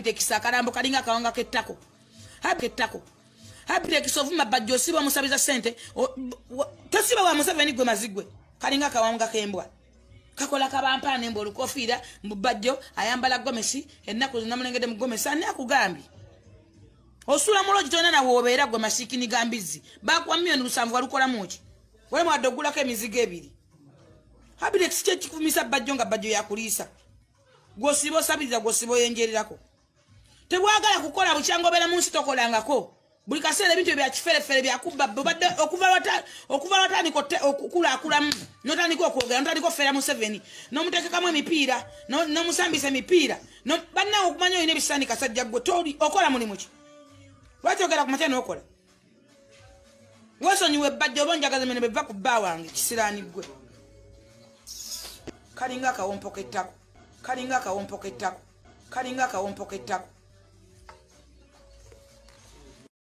Habitek sakarambo kalinga kawanga ketako. Habitako. Habitek sovuma bajjo siba musabiza sente. Tosiba wa Museveni gwe mazigwe. Kalinga kawanga kembwa. Kakola kabampa nembo lukofira mbajjo ayambala gomesi ennaku zinamulengede mugomesi ani akugambi. Osula muloji tona na wobeera gwe masikini gambizi. Bakwa milioni 7 walukola muki. Wale mwadogula ke mizigo ebiri. Habitek siche kifumisa bajjo nga bajjo yakulisa. Gosibo sabiza gosibo yenjerirako. Tebwagala kukola bukyangobera munsi tokolangako. Buli kaseera ebintu bya kiferefere bya kubba badde okuva watani ko okukula akulamu notani ko kwogera notani ko fera Museveni no mutekekamu emipiira no musambisa emipiira no banna okumanya ine bisani kasajja gwe toli okola mulimu ki lwaki ogera ku mateno okola wasonyiwe bajjo bonjagaza mene beva ku bba wange kisirani gwe kalinga kawompokettako kalinga kawompokettako kalinga kawompokettako